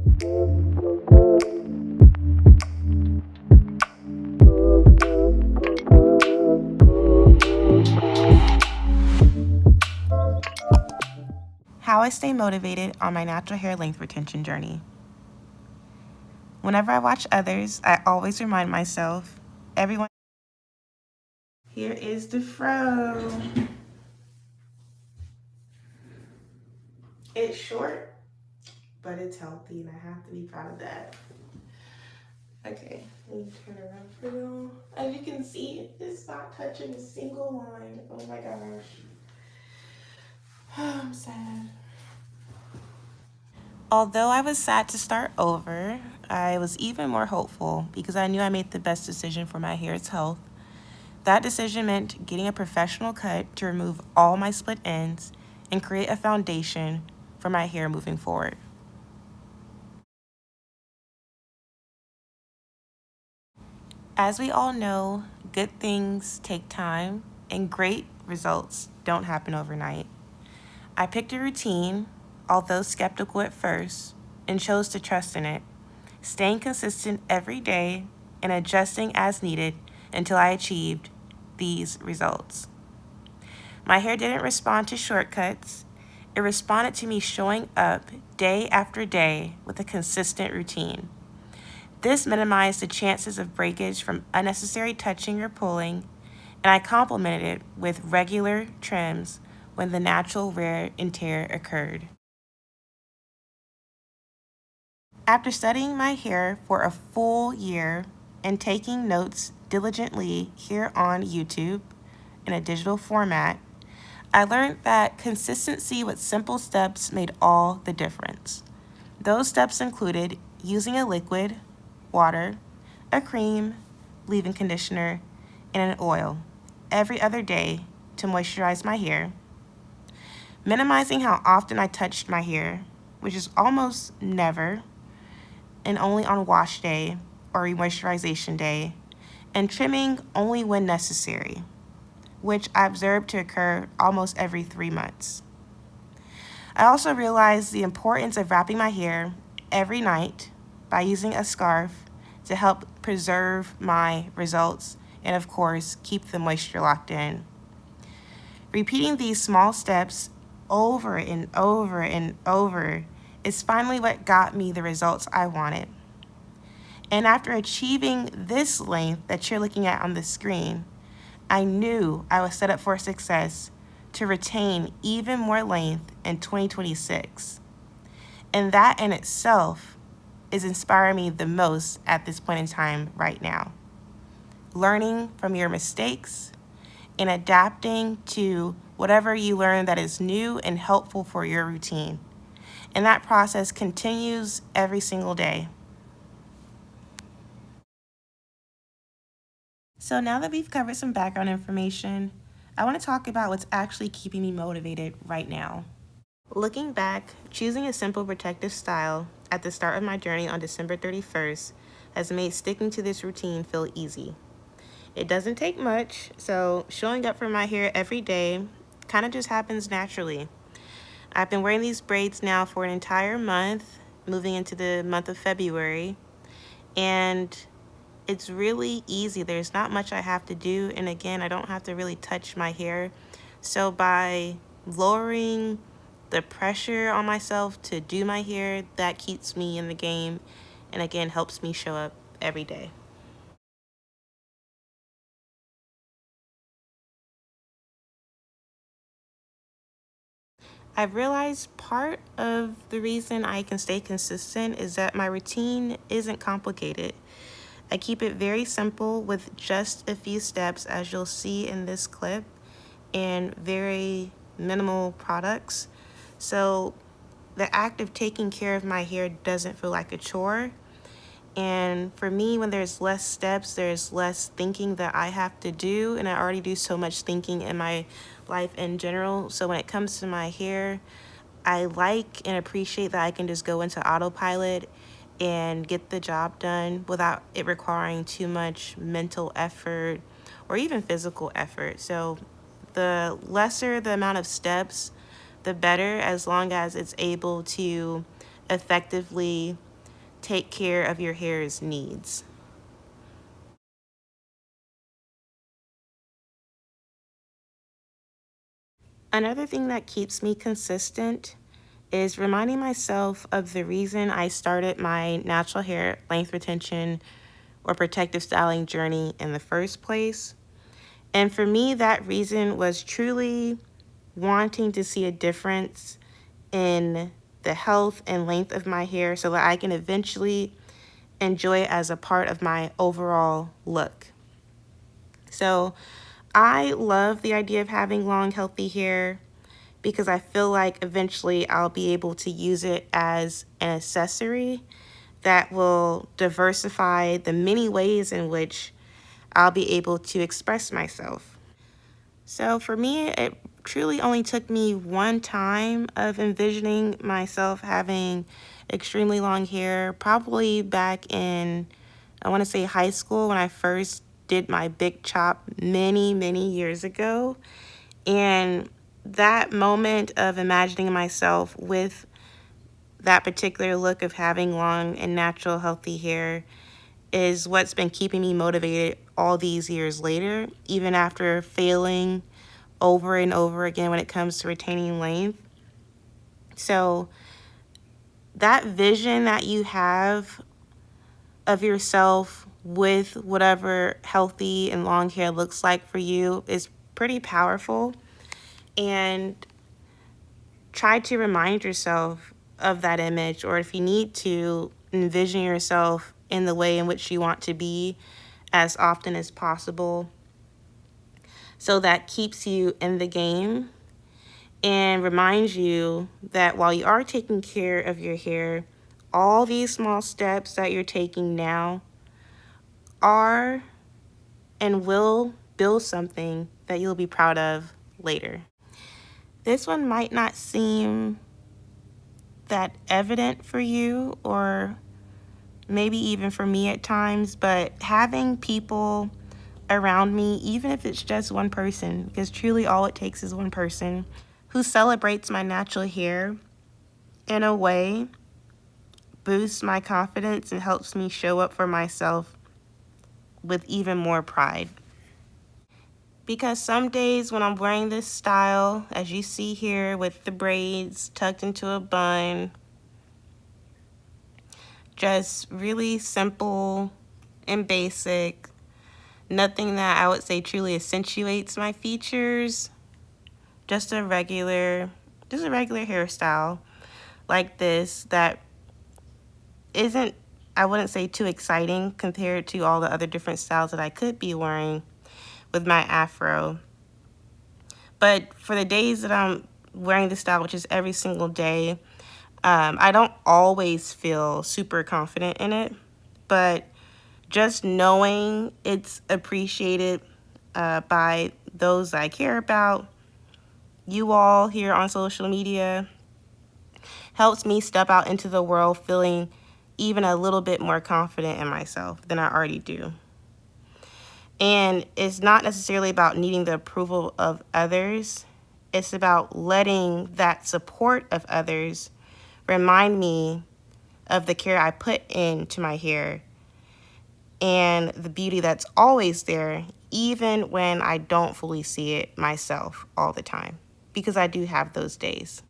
How I stay motivated on my natural hair length retention journey. Whenever I watch others, I always remind myself, everyone. Here is the fro. It's short, but it's healthy, and I have to be proud of that. Okay, let me turn around for y'all. As you can see, it's not touching a single line. Oh my gosh. I'm sad. Although I was sad to start over, I was even more hopeful because I knew I made the best decision for my hair's health. That decision meant getting a professional cut to remove all my split ends and create a foundation for my hair moving forward. As we all know, good things take time and great results don't happen overnight. I picked a routine, although skeptical at first, and chose to trust in it, staying consistent every day and adjusting as needed until I achieved these results. My hair didn't respond to shortcuts. It responded to me showing up day after day with a consistent routine. This minimized the chances of breakage from unnecessary touching or pulling, and I complemented it with regular trims when the natural wear and tear occurred. After studying my hair for a full year and taking notes diligently here on YouTube in a digital format, I learned that consistency with simple steps made all the difference. Those steps included using a liquid, water, a cream, leave-in conditioner, and an oil every other day to moisturize my hair, minimizing how often I touched my hair, which is almost never, and only on wash day or remoisturization day, and trimming only when necessary, which I observed to occur almost every 3 months. I also realized the importance of wrapping my hair every night by using a scarf to help preserve my results and, of course, keep the moisture locked in. Repeating these small steps over and over and over is finally what got me the results I wanted. And after achieving this length that you're looking at on the screen, I knew I was set up for success to retain even more length in 2026. And that in itself is inspiring me the most at this point in time right now. Learning from your mistakes and adapting to whatever you learn that is new and helpful for your routine. And that process continues every single day. So now that we've covered some background information, I want to talk about what's actually keeping me motivated right now. Looking back, choosing a simple protective style at the start of my journey on December 31st has made sticking to this routine feel easy. It doesn't take much, so showing up for my hair every day kind of just happens naturally. I've been wearing these braids now for an entire month, moving into the month of February, and it's really easy. There's not much I have to do, and again, I don't have to really touch my hair. So by lowering the pressure on myself to do my hair, that keeps me in the game and again helps me show up every day. I've realized part of the reason I can stay consistent is that my routine isn't complicated. I keep it very simple with just a few steps, as you'll see in this clip, and very minimal products. So the act of taking care of my hair doesn't feel like a chore. And for me, when there's less steps, there's less thinking that I have to do. And I already do so much thinking in my life in general. So when it comes to my hair, I like and appreciate that I can just go into autopilot and get the job done without it requiring too much mental effort or even physical effort. So the lesser the amount of steps, the better, as long as it's able to effectively take care of your hair's needs. Another thing that keeps me consistent is reminding myself of the reason I started my natural hair length retention or protective styling journey in the first place. And for me, that reason was truly wanting to see a difference in the health and length of my hair so that I can eventually enjoy it as a part of my overall look. So I love the idea of having long, healthy hair because I feel like eventually I'll be able to use it as an accessory that will diversify the many ways in which I'll be able to express myself. So for me, it truly only took me one time of envisioning myself having extremely long hair, probably back in, I want to say high school when I first did my big chop many, many years ago. And that moment of imagining myself with that particular look of having long and natural healthy hair is what's been keeping me motivated all these years later, even after failing over and over again when it comes to retaining length. So that vision that you have of yourself with whatever healthy and long hair looks like for you is pretty powerful. And try to remind yourself of that image, or if you need to, envision yourself in the way in which you want to be as often as possible. So that keeps you in the game and reminds you that while you are taking care of your hair, all these small steps that you're taking now are and will build something that you'll be proud of later. This one might not seem that evident for you, or maybe even for me at times, but having people around me, even if it's just one person, because truly all it takes is one person who celebrates my natural hair in a way, boosts my confidence and helps me show up for myself with even more pride. Because some days when I'm wearing this style, as you see here with the braids tucked into a bun, just really simple and basic, nothing that I would say truly accentuates my features, just a regular hairstyle like this that isn't, I wouldn't say too exciting compared to all the other different styles that I could be wearing with my afro. But for the days that I'm wearing this style, which is every single day, I don't always feel super confident in it, but just knowing it's appreciated by those I care about, you all here on social media, helps me step out into the world feeling even a little bit more confident in myself than I already do. And it's not necessarily about needing the approval of others. It's about letting that support of others remind me of the care I put into my hair and the beauty that's always there, even when I don't fully see it myself all the time, because I do have those days.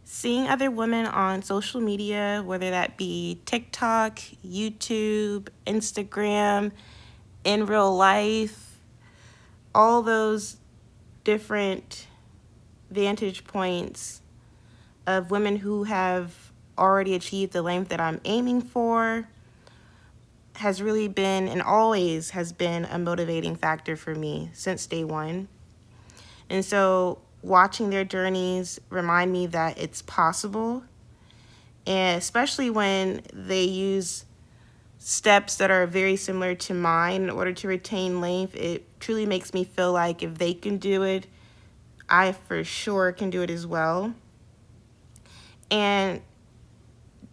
Seeing other women on social media, whether that be TikTok, YouTube, Instagram, in real life, all those different vantage points of women who have already achieved the length that I'm aiming for has really been and always has been a motivating factor for me since day one. And so watching their journeys remind me that it's possible, and especially when they use steps that are very similar to mine in order to retain length, it truly makes me feel like if they can do it, I for sure can do it as well. And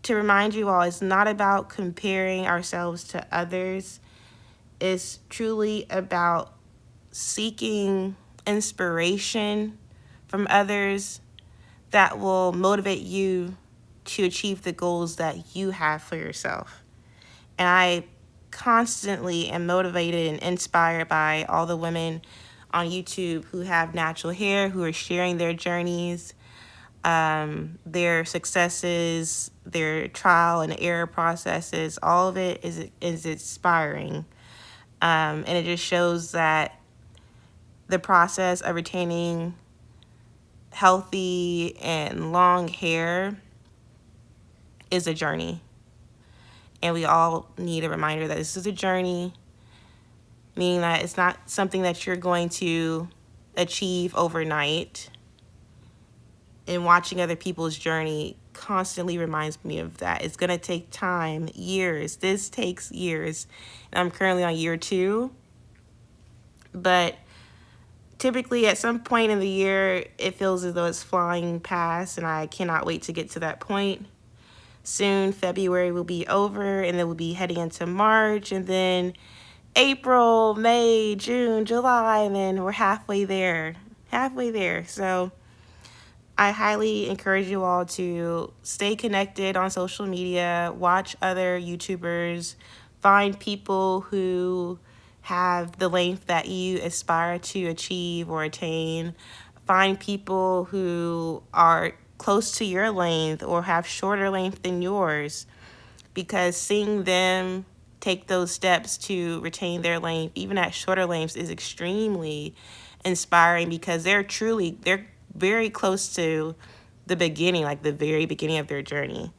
to remind you all, it's not about comparing ourselves to others. It's truly about seeking inspiration from others that will motivate you to achieve the goals that you have for yourself. And I constantly am motivated and inspired by all the women on YouTube who have natural hair, who are sharing their journeys, their successes, their trial and error processes. All of it is inspiring. And it just shows that the process of retaining healthy and long hair is a journey. And we all need a reminder that this is a journey, meaning that it's not something that you're going to achieve overnight. And watching other people's journey constantly reminds me of that. It's going to take time, years. This takes years. And I'm currently on year 2. But typically at some point in the year, it feels as though it's flying past, and I cannot wait to get to that point. Soon, February will be over, and then we'll be heading into March, and then April, May, June, July, and then we're halfway there. Halfway there. So I highly encourage you all to stay connected on social media, watch other YouTubers, find people who have the length that you aspire to achieve or attain, find people who are close to your length or have shorter length than yours, because seeing them take those steps to retain their length, even at shorter lengths, is extremely inspiring, because they're very close to the beginning, like the very beginning of their journey.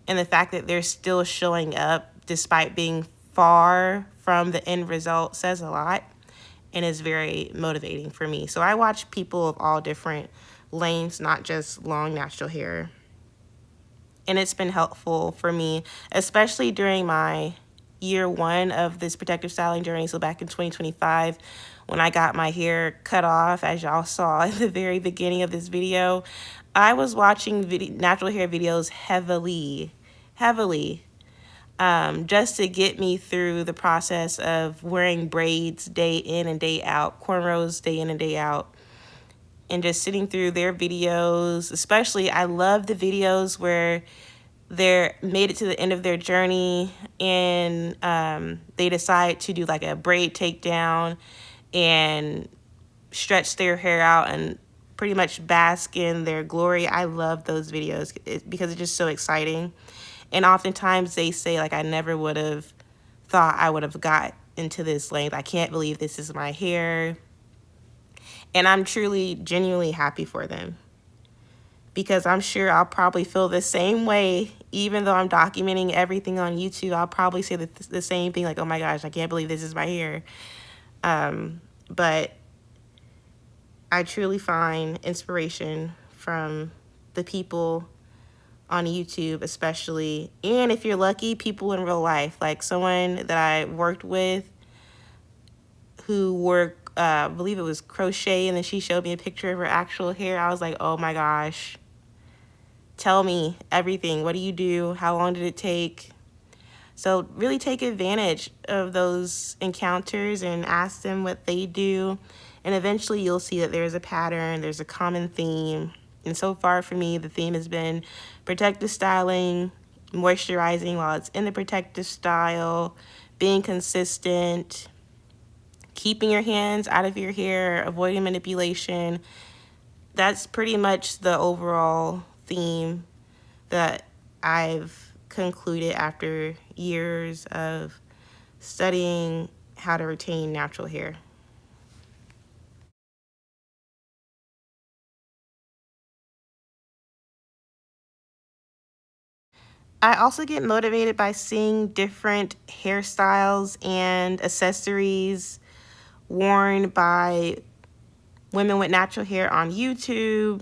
And the fact that they're still showing up despite being far from the end result says a lot and is very motivating for me. So I watch people of all different lengths, not just long natural hair. And it's been helpful for me, especially during my year 1 of this protective styling journey. So back in 2025, when I got my hair cut off, as y'all saw at the very beginning of this video, I was watching natural hair videos heavily, just to get me through the process of wearing braids day in and day out, cornrows day in and day out, and just sitting through their videos. Especially, I love the videos where they're made it to the end of their journey, and they decide to do like a braid takedown and stretch their hair out and pretty much bask in their glory. I love those videos because it's just so exciting. And oftentimes they say, like, I never would have thought I would have got into this length. I can't believe this is my hair. And I'm truly, genuinely happy for them, because I'm sure I'll probably feel the same way. Even though I'm documenting everything on YouTube, I'll probably say the same thing, like, oh my gosh, I can't believe this is my hair. But I truly find inspiration from the people on YouTube, especially, and if you're lucky, people in real life, like someone that I worked with who worked, I believe it was crochet, and then she showed me a picture of her actual hair. I was like, oh my gosh, tell me everything. What do you do? How long did it take? So really take advantage of those encounters and ask them what they do. And eventually you'll see that there's a pattern, there's a common theme. And so far for me, the theme has been protective styling, moisturizing while it's in the protective style, being consistent, keeping your hands out of your hair, avoiding manipulation. That's pretty much the overall theme that I've concluded after years of studying how to retain natural hair. I also get motivated by seeing different hairstyles and accessories worn by women with natural hair on YouTube,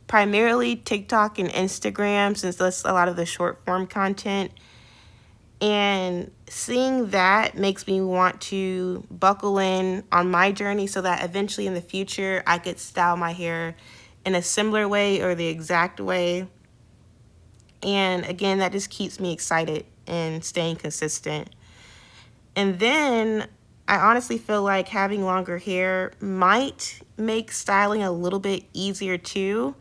primarily TikTok and Instagram, since that's a lot of the short form content. And seeing that makes me want to buckle in on my journey so that eventually in the future I could style my hair in a similar way or the exact way. And again, that just keeps me excited and staying consistent. And then I honestly feel like having longer hair might make styling a little bit easier too,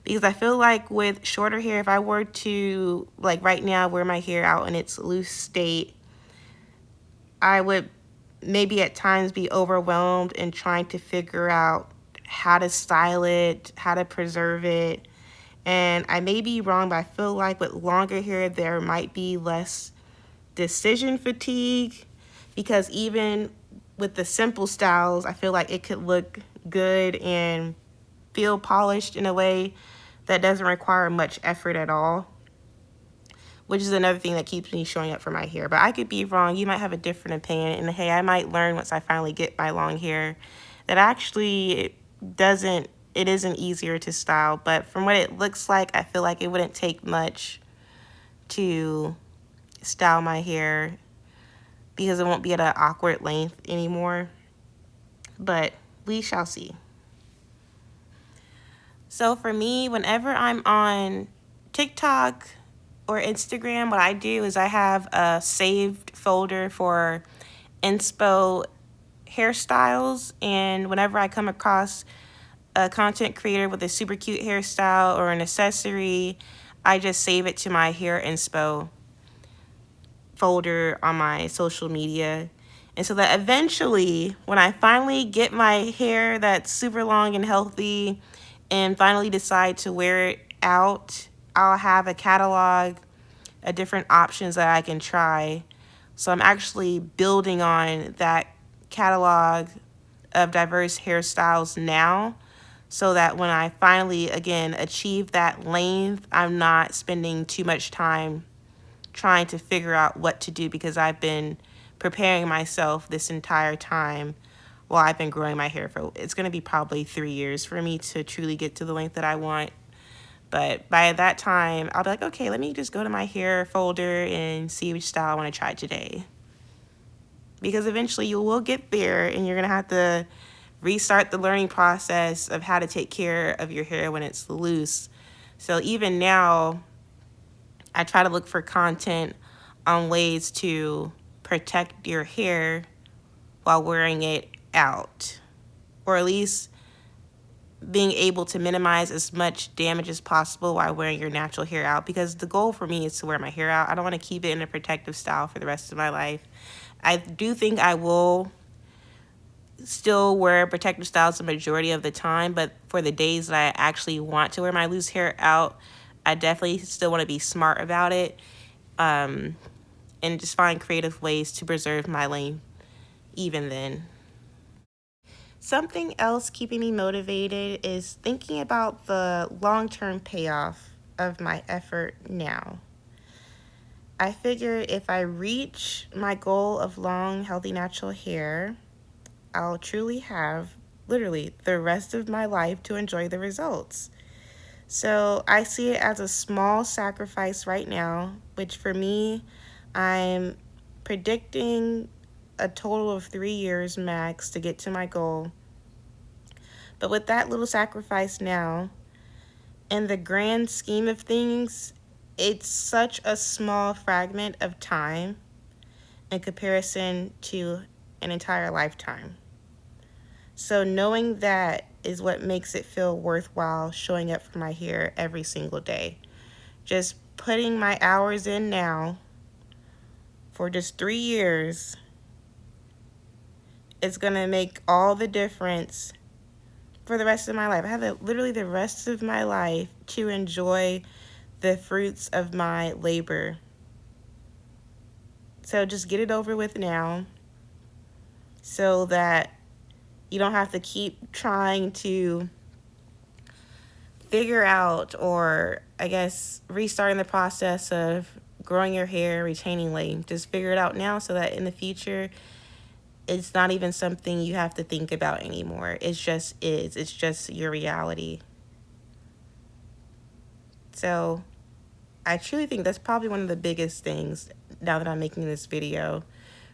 Because I feel like with shorter hair, if I were to, like right now, wear my hair out in its loose state, I would maybe at times be overwhelmed in trying to figure out how to style it, how to preserve it. And I may be wrong, but I feel like with longer hair, there might be less decision fatigue, because even with the simple styles, I feel like it could look good and feel polished in a way that doesn't require much effort at all, which is another thing that keeps me showing up for my hair. But I could be wrong. You might have a different opinion. And hey, I might learn once I finally get my long hair that actually it isn't easier to style. But from what it looks like, I feel like it wouldn't take much to style my hair because it won't be at an awkward length anymore. But we shall see. So for me, whenever I'm on TikTok or Instagram, what I do is I have a saved folder for inspo hairstyles, and whenever I come across a content creator with a super cute hairstyle or an accessory, I just save it to my hair inspo folder on my social media. And so that eventually, when I finally get my hair that's super long and healthy and finally decide to wear it out, I'll have a catalog of different options that I can try. So I'm actually building on that catalog of diverse hairstyles now, so that when I finally, again, achieve that length, I'm not spending too much time trying to figure out what to do, because I've been preparing myself this entire time while I've been growing my hair for, it's going to be probably 3 years for me to truly get to the length that I want. But by that time, I'll be like, okay, let me just go to my hair folder and see which style I want to try today. Because eventually you will get there and you're going to have to restart the learning process of how to take care of your hair when it's loose. So even now, I try to look for content on ways to protect your hair while wearing it out, or at least being able to minimize as much damage as possible while wearing your natural hair out, because the goal for me is to wear my hair out. I don't want to keep it in a protective style for the rest of my life. I do think I will still wear protective styles the majority of the time, but for the days that I actually want to wear my loose hair out, I definitely still want to be smart about it, and just find creative ways to preserve my length even then. Something else keeping me motivated is thinking about the long-term payoff of my effort now. I figure if I reach my goal of long, healthy, natural hair, I'll truly have literally the rest of my life to enjoy the results. So I see it as a small sacrifice right now, which for me, I'm predicting a total of 3 years max to get to my goal. But with that little sacrifice now, in the grand scheme of things, it's such a small fragment of time in comparison to an entire lifetime. So knowing that is what makes it feel worthwhile showing up for my hair every single day. Just putting my hours in now for just 3 years, it's gonna make all the difference for the rest of my life. I have literally the rest of my life to enjoy the fruits of my labor. So just get it over with now, so that you don't have to keep trying to figure out, or I guess restarting the process of growing your hair, retaining length. Just figure it out now so that in the future, it's not even something you have to think about anymore. It just is. It's just your reality. So I truly think that's probably one of the biggest things now that I'm making this video.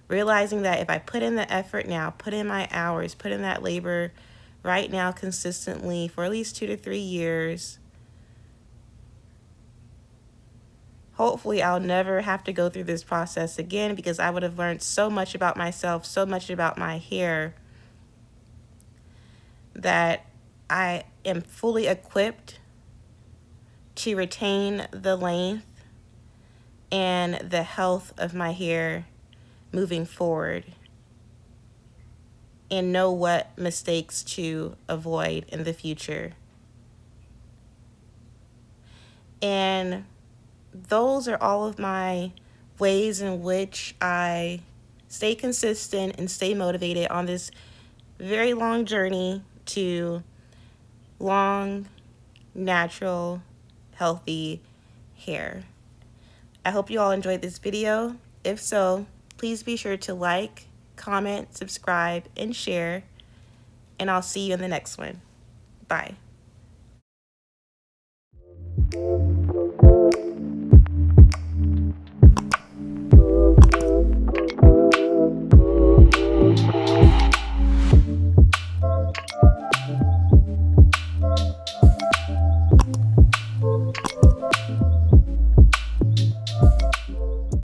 Realizing that if I put in the effort now, put in my hours, put in that labor right now consistently for at least 2 to 3 years, hopefully I'll never have to go through this process again, because I would have learned so much about myself, so much about my hair, that I am fully equipped to retain the length and the health of my hair moving forward, and know what mistakes to avoid in the future. And those are all of my ways in which I stay consistent and stay motivated on this very long journey to long, natural, healthy hair. I hope you all enjoyed this video. If so, please be sure to like, comment, subscribe, and share. And I'll see you in the next one. Bye.